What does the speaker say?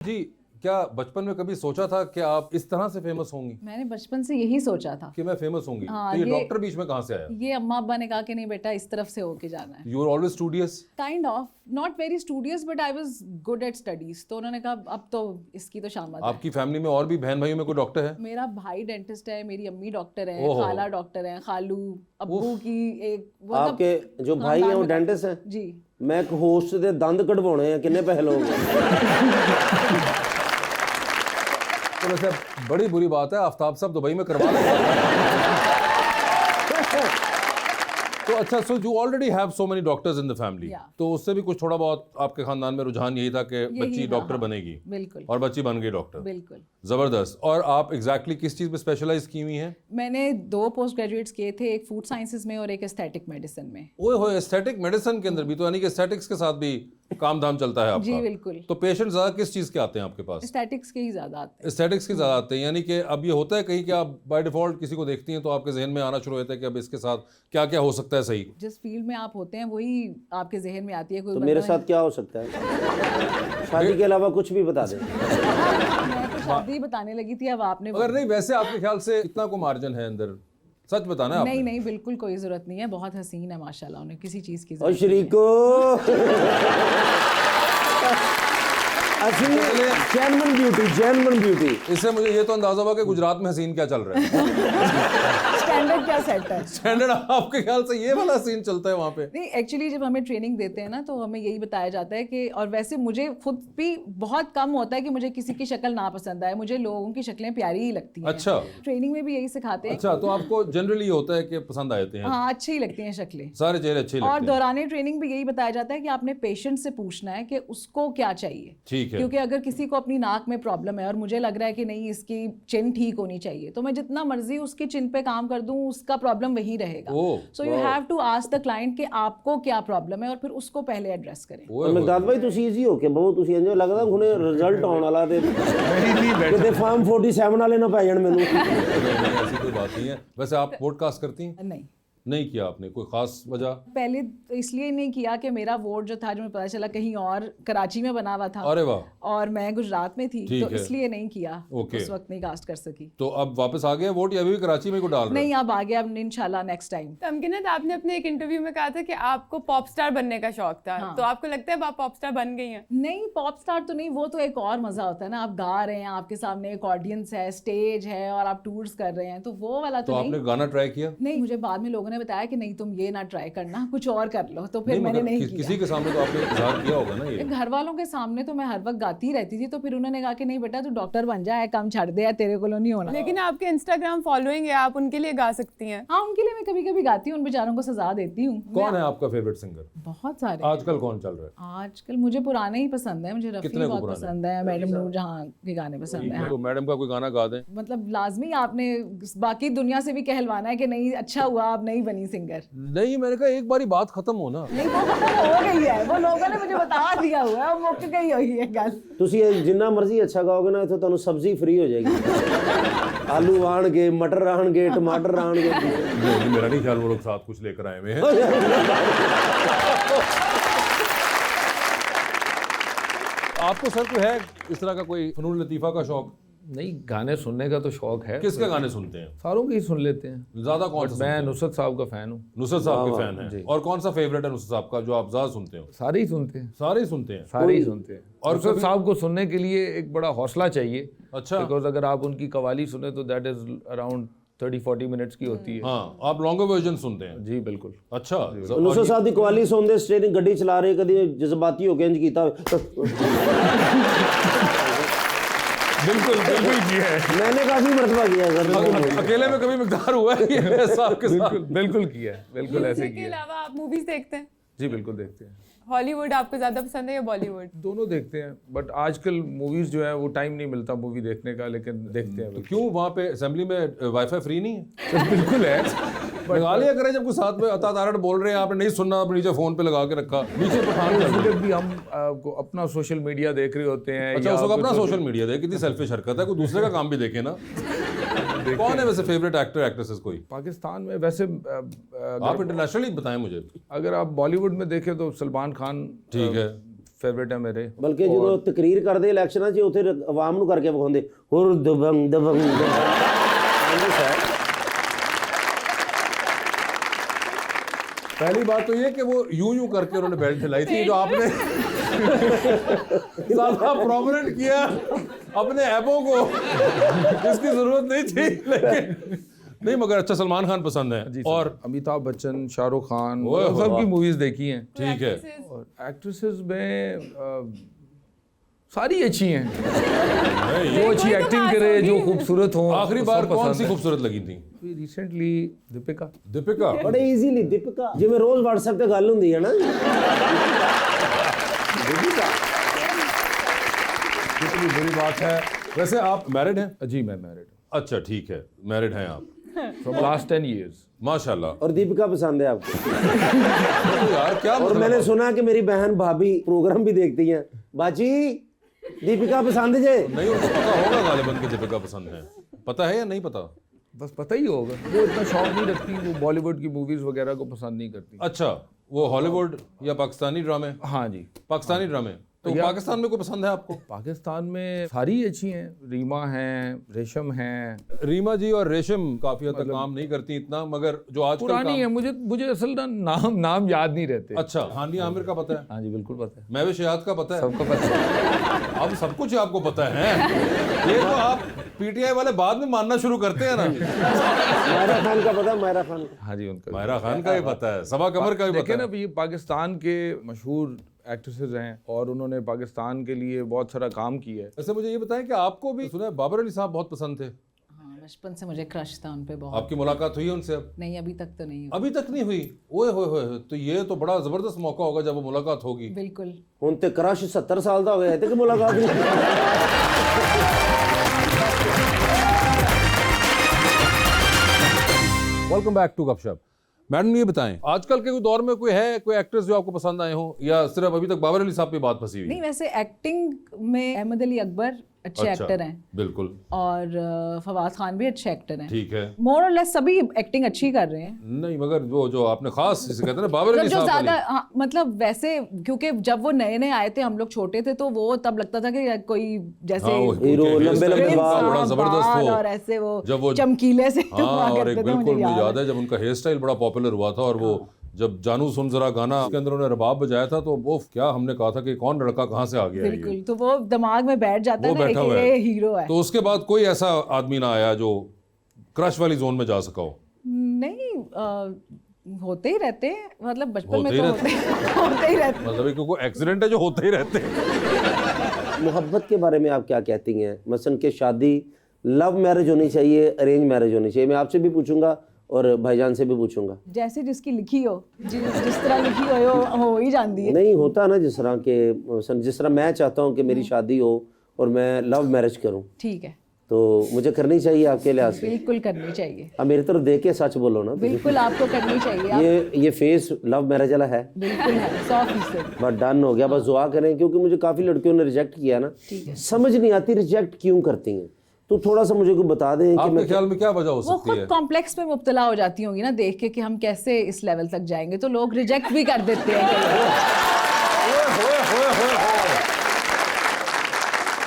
जी, क्या बचपन में कभी सोचा था कि आप इस तरह से फेमस होंगी मैंने बचपन से यही सोचा था। कि मैं फेमस होंगी? हाँ, तो ये ये- डॉक्टर बीच में कहाँ से आया? ये अम्मा अब्बा ने कहा कि नहीं बेटा इस तरफ से होके जाना है। You are always studious? Kind of not very studious but I was good at studies. तो उन्होंने कहा अब तो इसकी तो शामत है। आपकी फैमिली में और भी बहन भाइयों में कोई डॉक्टर है? मेरा भाई डेंटिस्ट है, मेरी अम्मी डॉक्टर है, ओहो। खाला डॉक्टर है, खालू अब्बू की एक वो सब आपके जो भाई हैं वो डेंटिस्ट हैं? जी। मैं एक होस्ट दे दंद कढ़वाने हैं, किन्ने पैसे लोगे? तो वैसे बड़ी बुरी बात है, आफ्ताब साहब दुबई में करवा लें। तो अच्छा, so you already have so many doctors in the family, Yeah. तो उससे भी कुछ थोड़ा बहुत आपके खानदान में रुझान यही था कि बच्ची था, डॉक्टर हाँ। बनेगी, बिल्कुल और बच्ची बन गई डॉक्टर। बिल्कुल। जबरदस्त। और आप एग्जैक्टली किस चीज में स्पेशलाइज की हुई हैं? मैंने 2 पोस्ट ग्रेजुएट्स किए थे, एक फूड साइंसेज में और एक एस्थेटिक मेडिसिन में। ओए होए, एस्थेटिक मेडिसिन के अंदर भी, तो यानी कि एस्थेटिक्स के साथ भी काम धाम चलता है आपका? जी बिल्कुल। तो पेशेंट ज्यादा किस चीज के आते हैं आपके पास? एस्थेटिक्स के ही ज्यादा आते हैं। एस्थेटिक्स के ज्यादा आते हैं, यानी कि अब ये होता है कहीं कि आप बाय डिफॉल्ट किसी को देखती हैं तो आपके जहन में आना शुरू होता है कि अब इसके साथ क्या क्या हो सकता है सही। जिस फील्ड में आप होते हैं वही आपके जहन में आती है। कोई तो बंदा मेरे साथ क्या हो सकता है? शादी के अलावा कुछ भी बता दें। मैं तो शादी बताने लगी थी, अब आपने अगर नहीं, वैसे आपके ख्याल से कितना को मार्जिन है अंदर? सच बताना है नहीं आपने। नहीं बिल्कुल कोई जरूरत नहीं है, बहुत हसीन है माशाल्लाह, उन्हें किसी चीज की और जरूरत शरीको असली जेन्युइन ब्यूटी। इससे मुझे ये तो अंदाजा हुआ कि गुजरात में हसीन क्या चल रहा है। स्टैंडर्ड क्या सेट है। स्टैंडर्ड आपके ख्याल से ये वाला सीन चलता है वहाँ पे? नहीं एक्चुअली जब हमें ट्रेनिंग देते हैं ना तो हमें यही बताया जाता है कि, और वैसे मुझे खुद भी बहुत कम होता है कि मुझे किसी की शक्ल ना पसंद आए, मुझे लोगों की शक्लें प्यारी ही लगती हैं। अच्छा। ट्रेनिंग में भी यही सिखाते हैं। अच्छा, तो आपको जनरली ये होता है कि पसंद आते हैं? हाँ अच्छी ही लगती हैं शक्लें, सारे चेहरे अच्छे और लगते हैं। दौरान ट्रेनिंग भी यही बताया जाता है कि आपने पेशेंट से पूछना है कि उसको क्या चाहिए। ठीक है। क्योंकि अगर किसी को अपनी नाक में प्रॉब्लम है और मुझे लग रहा है कि नहीं इसकी चिन ठीक होनी चाहिए, तो मैं जितना मर्जी उसकी चिन पे काम कर दूं उसका प्रॉब्लम वही रहेगा। Oh, so you have to ask the client कि आपको क्या प्रॉब्लम है और फिर उसको पहले एड्रेस करें। ओए मकदाद भाई ਤੁਸੀਂ ਈਜ਼ੀ ਹੋ ਕੇ ਬਹੁਤ ਤੁਸੀਂ ਇੰਜ ਲੱਗਦਾ ਹੁਣੇ ਰਿਜ਼ਲਟ ਆਉਣ ਵਾਲਾ ਤੇ ਕਿਤੇ ਫਾਰਮ 47 ਵਾਲੇ ਨਾ ਪੈ ਜਾਣ ਮੈਨੂੰ। नहीं, ऐसी कोई बात नहीं है। वैसे आप पॉडकास्ट करती हैं? नहीं नहीं किया आपने, कोई खास वजह? पहले तो इसलिए नहीं किया कि मेरा वोट जो था, जो मुझे पता चला कहीं और कराची में बना हुआ था अरे वाह। और मैं गुजरात में थी, ठीक तो है। इसलिए नहीं किया। ओके। उस वक्त नहीं कास्ट कर सकी। तो अब वापस आ गए वोट या अभी भी कराची में को डाल रहे नहीं अब आ गया, अब इंशाल्लाह नेक्स्ट टाइम। तमकिनत, आपने अपने एक इंटरव्यू में कहा था कि आपको पॉप स्टार बनने का शौक था, हाँ। तो आपको लगता है अब आप पॉप स्टार बन गई हैं? नहीं पॉप स्टार तो नहीं, वो तो एक और मजा होता है ना, आप गा रहे हैं, आपके सामने एक ऑडियंस है, स्टेज है और आप टूर्स कर रहे हैं, तो वो वाला तो तो आपने नहीं। गाना ट्राई किया? नहीं मुझे बाद में लोगों ने बताया कि नहीं तुम ये ना ट्राई करना, कुछ और कर लो, तो फिर नहीं, मैंने मगर नहीं किसी किया। के सामने तो आपने इज़हार किया होगा ना ये? घर वालों के सामने तो मैं हर वक्त गाती रहती थी, तो फिर उन्होंने कहा कि नहीं बेटा तू डॉक्टर बन जा, काम छड़ दे, तेरे को नहीं होना। लेकिन आपके इंस्टाग्राम फॉलोइंग है, आप उनके लिए गा सकती हैं। हाँ उनके लिए मैं कभी कभी गाती हूँ, उन बेचारों को सजा देती हूँ। कौन है आपका फेवरेट सिंगर बहुत सारे आजकल? कौन चल रहा है आजकल? मुझे पुराने ही पसंद है, मुझे रफी कितने को बहुत पुराने? पसंद है, मैडम नूर जहाँ के गाने पसंद है। तो मैडम का कोई गाना गा दें। मतलब लाजमी आपने बाकी दुनिया से भी कहलवाना है कि नहीं अच्छा हुआ आप नहीं बनी सिंगर। नहीं, मैंने कहा एक बारी बात खत्म हो ना। नहीं वो खत्म हो गई है, वो लोगों ने मुझे बता दिया हुआ है, वो मुक गई हुई है गल। ਤੁਸੀਂ ਇਹ ਜਿੰਨਾ ਮਰਜ਼ੀ ਅੱਛਾ ਗਾਓਗੇ ਨਾ ਇੱਥੋਂ ਤੁਹਾਨੂੰ ਸਬਜ਼ੀ ਫ੍ਰੀ ਹੋ ਜਾਏਗੀ। ਆਲੂ ਆਣਗੇ, ਮਟਰ ਆਣਗੇ, ਟਮਾਟਰ ਆਣਗੇ। नहीं, मेरा नहीं ख्याल वो लोग साथ कुछ लेकर आए हुए हैं। आपको सर कोई है इस तरह का कोई फनून लतीफ़ा का शौक? नहीं, गाने सुनने का तो शौक है, किसके गाने सुनते हैं? सारों के ही सुन लेते हैं। ज्यादा कौन सा मैं सुनते हैं? नुसरत साहब का फैन हूँ। नुसरत साहब के फैन जी। हैं। और कौन सा फेवरेट है नुसरत साहब का जो आप ज्यादा सुनते हो? सारे ही सुनते हैं, सारे ही सुनते हैं। सारे ही सुनते हैं। और और नुसरत कभी- साहब को सुनने के लिए एक बड़ा हौसला चाहिए। अच्छा। बिकॉज अगर आप उनकी कवाली सुने तो दैट इज अराउंड 30-40 मिनट्स की होती है। हाँ, आप लॉन्गर वर्जन सुनते हैं? जी बिल्कुल। अच्छा। ਨੁਸਰਤ ਸਾਹਿਬ ਦੀ ਕੁਆਲੀ ਸੁਣਦੇ ਸਟੇਰਿੰਗ ਗੱਡੀ ਚਲਾ ਰਹੇ ਕਦੀ ਜਜ਼ਬਾਤੀ ਹੋ ਕੇ ਇੰਜ ਕੀਤਾ बिल्कुल बिल्कुल किया है, मैंने काफी मरतबा किया है सर। अकेले में कभी मिकदार हुआ है ये साहब के साथ? बिल्कुल बिल्कुल किया है, बिल्कुल ऐसे इसके किया है। अलावा आप मूवीज देखते हैं? जी बिल्कुल देखते हैं, हॉलीवुड आपको ज्यादा पसंद है या बॉलीवुड? दोनों देखते हैं, बट आजकल मूवीज जो है वो टाइम नहीं मिलता मूवी देखने का, लेकिन देखते हैं। क्यों वहाँ पे असेंबली में वाईफाई फ्री नहीं है? तो बिल्कुल है, लगा लिया करें जब कोई साथ में अतातारट बोल रहे हैं, आपने नहीं सुनना, आप नीचे फोन पे लगा के रखा, नीचे पठान कर दिया। जब भी हम को अपना सोशल मीडिया देख रहे होते हैं। अच्छा, उस वक्त अपना सोशल मीडिया देखे, कितनी सेल्फिश हरकत है, कोई दूसरे का काम भी देखे ना। कौन है वैसे फेवरेट एक्टर एक्ट्रेसेस कोई? पाकिस्तान में वैसे आप इंटरनेशनली बताएं मुझे। अगर आप बॉलीवुड में देखें तो सलमान खान ठीक है, फेवरेट है मेरे। ਬਲਕਿ ਜਦੋਂ ਤਕਰੀਰ ਕਰਦੇ ਇਲੈਕਸ਼ਨਾਂ 'ਚ ਉੱਥੇ ਆਵਾਮ ਨੂੰ ਕਰਕੇ ਵਿਖਾਉਂਦੇ ਹੋਰ ਦਬੰਗ ਦਬੰਗ पहली बात तो ये कि वो यूं करके उन्होंने बेल्ट हिलाई थी, जो आपने ज्यादा प्रोमिनेंट किया अपने ऐपों को, इसकी जरूरत नहीं थी। लेकिन नहीं, मगर अच्छा सलमान खान पसंद है। और अमिताभ बच्चन, शाहरुख खान, ओए होए, सबकी मूवीज देखी हैं। ठीक है, और एक्ट्रेसेस में सारी अच्छी हैं, जो अच्छी एक्टिंग करे, जो खूबसूरत हो। आखिरी बार कौन सी खूबसूरत लगी थी? रिसेंटली दीपिका। दीपिका। ਬੜੇ ਈਜ਼ੀਲੀ ਦੀਪਿਕਾ, ਜਿਵੇਂ ਰੋਜ਼ WhatsApp ਤੇ ਗੱਲ ਹੁੰਦੀ ਹੈ ਨਾ। कितनी बुरी बात है। वैसे आप मैरिड हैं? जी मैं मैरिड अच्छा ठीक है, मैरिड हैं आप, फ्रॉम लास्ट 10 years। माशाल्लाह। और दीपिका पसंद है आपको? तो यार क्या और मतलब? मैंने सुना कि मेरी बहन भाभी प्रोग्राम भी देखती हैं। बाजी दीपिका पसंद जे? नहीं, उनको पता होगा गालिबन कि दीपिका पसंद है, पता है या नहीं पता? बस पता ही होगा, वो इतना शौक नहीं रखती, वो बॉलीवुड की मूवीज वगैरह को पसंद नहीं करती। अच्छा, वो हॉलीवुड या पाकिस्तानी ड्रामे? हाँ जी, पाकिस्तानी ड्रामे। तो पाकिस्तान में कोई पसंद है आपको? पाकिस्तान में सारी अच्छी हैं, रीमा हैं, रेशम हैं। रीमा जी और रेशम काफी हद तक काम नहीं करती इतना, मगर जो आजकल पुरानी है, मुझे असल ना नाम याद नहीं रहते। अच्छा, हानिया आमिर का पता है? हाँ जी बिल्कुल पता है, महवे शहाद का पता है? सबको पता है। अब सब कुछ आपको पता है। ये तो आप पीटीआई वाले बाद में मानना शुरू करते हैं ना। मायरा खान का पता है? मायरा खान का? हाँ जी उनका मायरा खान का ही पता है, सबा कमर का भी पता देखिए है। ना, ये पाकिस्तान के मशहूर एक्ट्रेसेस हैं और उन्होंने पाकिस्तान के लिए बहुत सारा काम किया है। वैसे मुझे ये बताएं कि आपको भी सुना है बाबर अली साहब बहुत पसंद थे? हाँ, बचपन से मुझे क्रश था उन पे बहुत। आपकी मुलाकात हुई है उनसे? अब नहीं, अभी तक तो नहीं हुई। अभी तक नहीं हुई? ओए होए होए, तो ये तो बड़ा जबरदस्त मौका होगा जब वो मुलाकात होगी। बिल्कुल। ਹੁਣ ਤੇ क्रश 70 साल ਦਾ ਹੋਇਆ ਤੇ ਕਿ ਮੁਲਾਕਾਤ ਨਹੀਂ। वेलकम बैक टू गपशप। मैडम ये बताएं, आजकल के दौर में कोई है, कोई एक्ट्रेस जो आपको पसंद आए हो, या सिर्फ अभी तक बाबर अली साहब पे बात फंसी हुई है? नहीं, वैसे एक्टिंग में अहमद अली अकबर अच्छे अच्छा, एक्टर हैं, बिल्कुल और फवाद खान भी अच्छे एक्टर हैं। ठीक है। मोर और लेस सभी एक्टिंग अच्छी कर रहे हैं। नहीं, मगर जो आपने खास जिसे कहते हैं ना बाबर मतलब अली जो साहब ज्यादा, वाली। हाँ, मतलब वैसे क्योंकि जब वो नए नए आए थे, हम लोग छोटे थे, तो वो तब लगता था कि कोई जैसे हाँ, वो हीरो, उनके लंबे लंबे hairstyle बाल, बड़ा जबरदस्त बाल हो, और ऐसे वो जब वो चमकीले से हाँ, हुआ और करते एक थे, बिल्कुल मुझे याद है। है जब उनका हेयर स्टाइल बड़ा पॉपुलर हुआ था, और वो जब जानू सुन जरा गाना के अंदर उन्होंने रबाब बजाया था, तो वो क्या हमने कहा था कि कौन लड़का कहाँ से आ गया है ये। बिल्कुल, तो वो दिमाग में बैठ जाता वो है ना बैठा कि हुआ ये है। हीरो है। तो उसके बाद कोई ऐसा आदमी ना आया जो क्रश वाली जोन में जा सका हो? नहीं, होते ही रहते हैं, मतलब बचपन में होते ही तो होते ही रहते हैं। मतलब एक कोई एक्सीडेंट है जो होते ही रहते हैं। मोहब्बत के बारे में आप क्या कहती हैं? मसलन कि शादी लव मैरिज होनी चाहिए, अरेंज मैरिज होनी चाहिए? मैं आपसे भी पूछूंगा और भाईजान से भी पूछूंगा। जैसे जिसकी लिखी हो, जिस तरह लिखी हो ही जाती है। नहीं होता ना जिस तरह के, मसलन जिस तरह मैं चाहता हूँ कि मेरी शादी हो और मैं लव मैरिज करूँ, ठीक है, तो मुझे करनी चाहिए आपके लिहाज से? बिल्कुल करनी चाहिए। अब मेरी तरफ देख के सच बोलो ना। बिल्कुल आपको करनी चाहिए। आप ये फेस लव मैरिज वाला है? बिल्कुल है, 100%। बस डन हो गया, बस दुआ करें, क्योंकि मुझे काफ़ी लड़कियों ने रिजेक्ट किया ना। समझ नहीं आती रिजेक्ट क्यों करती हैं, तो थोड़ा सा मुझे को बता दें कि आपके ख्याल में क्या वजह हो वो सकती खुद है? कॉम्प्लेक्स में मुब्तला हो जाती होंगी ना, देख के कि हम कैसे इस लेवल तक जाएंगे, तो लोग रिजेक्ट भी कर देते हैं।